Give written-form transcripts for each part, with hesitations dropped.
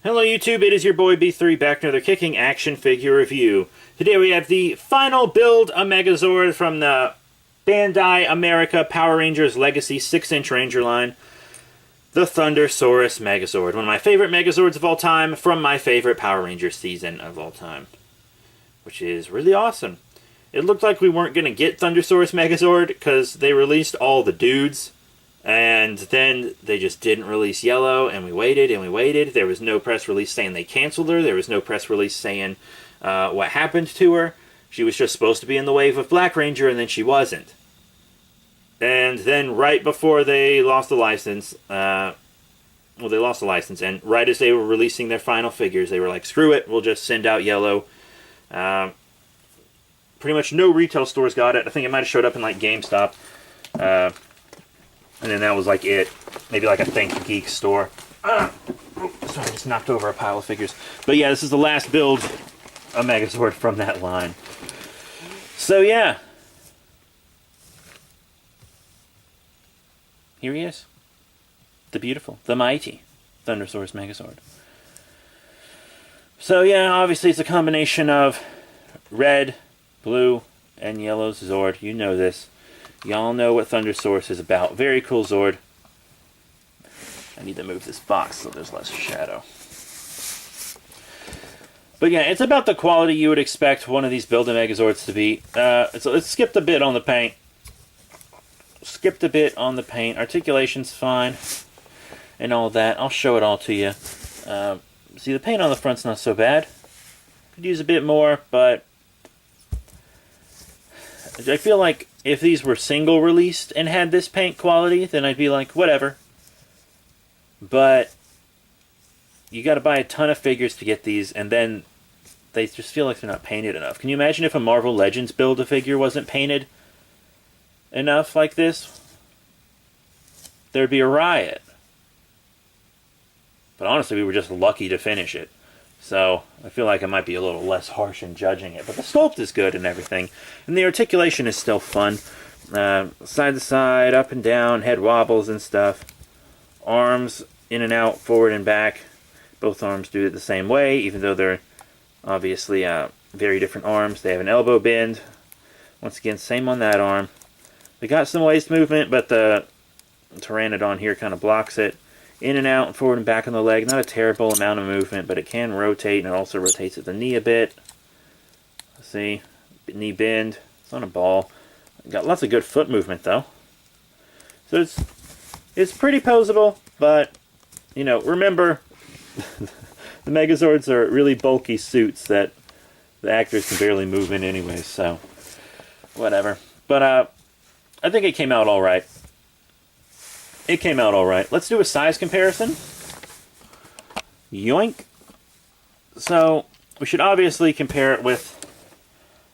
Hello YouTube, it is your boy B3 back to another kicking action figure review. Today we have the final build a Megazord from the Bandai America Power Rangers Legacy 6-inch Ranger line. The Thundersaurus Megazord. One of my favorite Megazords of all time from my favorite Power Rangers season of all time. Which is really awesome. It looked like we weren't going to get Thundersaurus Megazord because they released all the dudes. And then they just didn't release Yellow, and we waited and we waited. There was no press release saying they canceled her. There was no press release saying what happened to her. She was just supposed to be in the wave of Black Ranger, and then she wasn't. And then right before they lost the license, and right as they were releasing their final figures, they were like, screw it, we'll just send out Yellow. Pretty much no retail stores got it. I think it might have showed up in like GameStop. And then that was like it. Maybe like a Thank You Geek store. Sorry, I just knocked over a pile of figures. But yeah, this is the last build a Megazord from that line. So yeah. Here he is. The beautiful, the mighty Thundersaurus Megazord. So yeah, obviously it's a combination of red, blue, and yellow Zord. You know this. Y'all know what Thundersaurus is about. Very cool Zord. I need to move this box so there's less shadow. But yeah, it's about the quality you would expect one of these Build-A-Megazords to be. So let's skip a bit on the paint. Skipped a bit on the paint. Articulation's fine. And all that. I'll show it all to you. See, the paint on the front's not so bad. Could use a bit more, but I feel like if these were single released and had this paint quality, then I'd be like, whatever. But you got to buy a ton of figures to get these, and then they just feel like they're not painted enough. Can you imagine if a Marvel Legends Build-A-Figure wasn't painted enough like this? There'd be a riot. But honestly, we were just lucky to finish it. So I feel like I might be a little less harsh in judging it. But the sculpt is good and everything. And the articulation is still fun. Side to side, up and down, head wobbles and stuff. Arms in and out, forward and back. Both arms do it the same way, even though they're obviously very different arms. They have an elbow bend. Once again, same on that arm. They got some waist movement, but the Pteranodon here kind of blocks it. In and out, and forward and back on the leg. Not a terrible amount of movement, but it can rotate, and it also rotates at the knee a bit. See? Knee bend. It's on a ball. Got lots of good foot movement, though. So it's pretty posable, but, you know, remember, the Megazords are really bulky suits that the actors can barely move in anyway, so whatever. But I think it came out all right. It came out alright. Let's do a size comparison. Yoink. So, we should obviously compare it with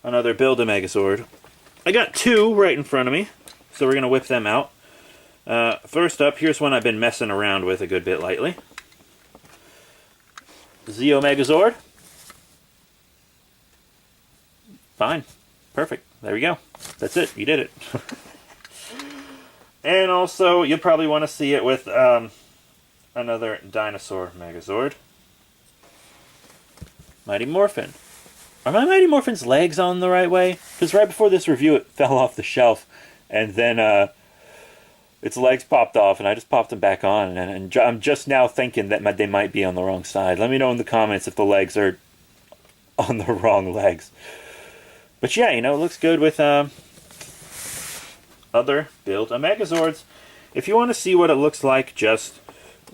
another Build-A-Megazord. I got two right in front of me, so we're going to whip them out. First up, here's one I've been messing around with a good bit lately. Zeo Megazord. Fine. Perfect. There we go. That's it. You did it. And also, you'll probably want to see it with another dinosaur Megazord. Mighty Morphin. Are my Mighty Morphin's legs on the right way? Because right before this review, it fell off the shelf, and then its legs popped off, and I just popped them back on, and I'm just now thinking that they might be on the wrong side. Let me know in the comments if the legs are on the wrong legs. But yeah, you know, it looks good with other Build-A-Megazords. If you want to see what it looks like just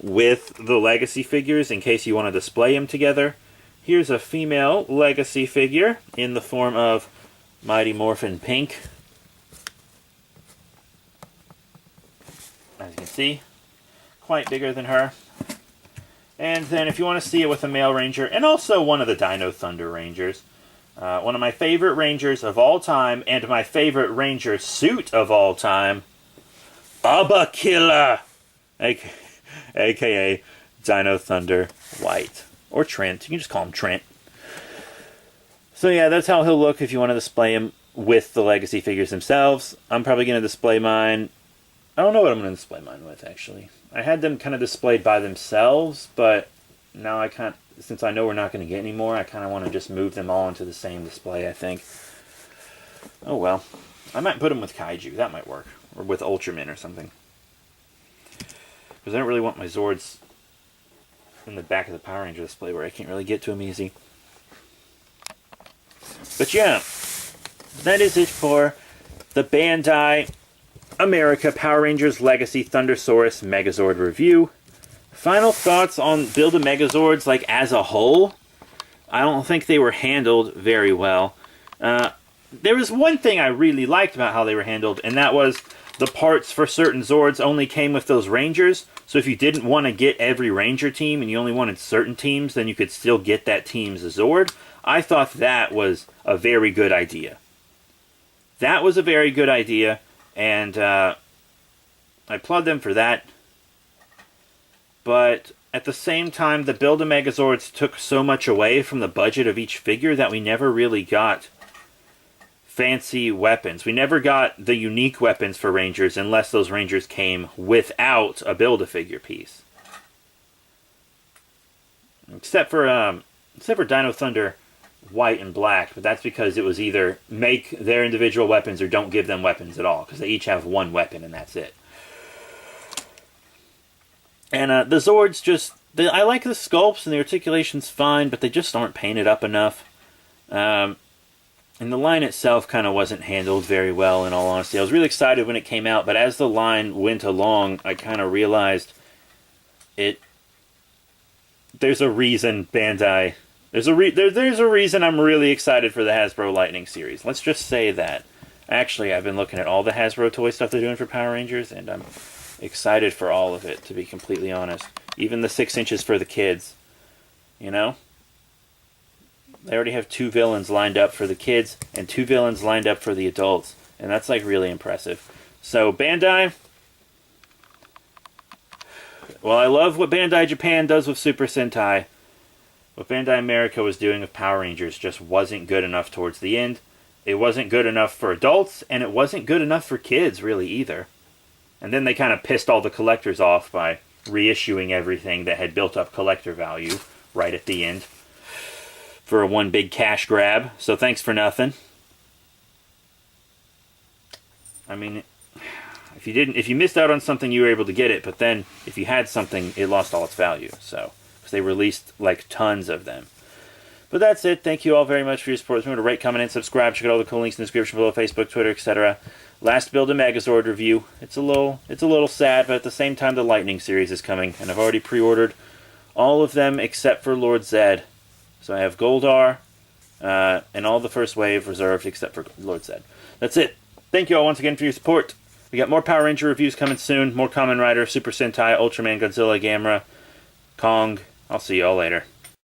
with the Legacy figures, in case you want to display them together, here's a female Legacy figure in the form of Mighty Morphin Pink. As you can see, quite bigger than her. And then if you want to see it with a male Ranger, and also one of the Dino Thunder Rangers, one of my favorite Rangers of all time, and my favorite Ranger suit of all time, Baba Killer, a.k.a. Dino Thunder White. Or Trent. You can just call him Trent. So yeah, that's how he'll look if you want to display him with the Legacy figures themselves. I'm probably going to display mine. I don't know what I'm going to display mine with, actually. I had them kind of displayed by themselves, but now I can't, since I know we're not going to get any more, I kind of want to just move them all into the same display, I think. Oh well. I might put them with Kaiju. That might work. Or with Ultraman or something. Because I don't really want my Zords in the back of the Power Ranger display where I can't really get to them easy. But yeah, that is it for the Bandai America Power Rangers Legacy Thundersaurus Megazord review. Final thoughts on Build-A-Megazords, like, as a whole? I don't think they were handled very well. There was one thing I really liked about how they were handled, and that was the parts for certain Zords only came with those Rangers. So if you didn't want to get every Ranger team and you only wanted certain teams, then you could still get that team's Zord. I thought that was a very good idea. That was a very good idea, and I applaud them for that. But at the same time, the Build-A-Megazords took so much away from the budget of each figure that we never really got fancy weapons. We never got the unique weapons for Rangers unless those Rangers came without a Build-A-Figure piece. Except for Dino Thunder White and Black, but that's because it was either make their individual weapons or don't give them weapons at all, because they each have one weapon and that's it. And the Zords just... I like the sculpts and the articulation's fine, but they just aren't painted up enough. And the line itself kind of wasn't handled very well, in all honesty. I was really excited when it came out, but as the line went along, I kind of realized there's a reason Bandai... There's a reason I'm really excited for the Hasbro Lightning series. Let's just say that. Actually, I've been looking at all the Hasbro toy stuff they're doing for Power Rangers, and I'm excited for all of it, to be completely honest. Even the 6 inches for the kids. You know? They already have 2 villains lined up for the kids, and 2 villains lined up for the adults. And that's, like, really impressive. So, Bandai... Well, I love what Bandai Japan does with Super Sentai. What Bandai America was doing with Power Rangers just wasn't good enough towards the end. It wasn't good enough for adults, and it wasn't good enough for kids, really, either. And then they kind of pissed all the collectors off by reissuing everything that had built up collector value right at the end for a one big cash grab. So thanks for nothing. I mean, if you missed out on something, you were able to get it, but then if you had something, it lost all its value. So, because they released like tons of them. But that's it. Thank you all very much for your support. Remember to rate, comment, and subscribe. Check out all the cool links in the description below: Facebook, Twitter, etc. Last Build-A-Megazord review. It's a little sad, but at the same time, the Lightning series is coming, and I've already pre-ordered all of them except for Lord Zed. So I have Goldar and all the first wave reserved except for Lord Zed. That's it. Thank you all once again for your support. We got more Power Ranger reviews coming soon. More Kamen Rider, Super Sentai, Ultraman, Godzilla, Gamera, Kong. I'll see you all later.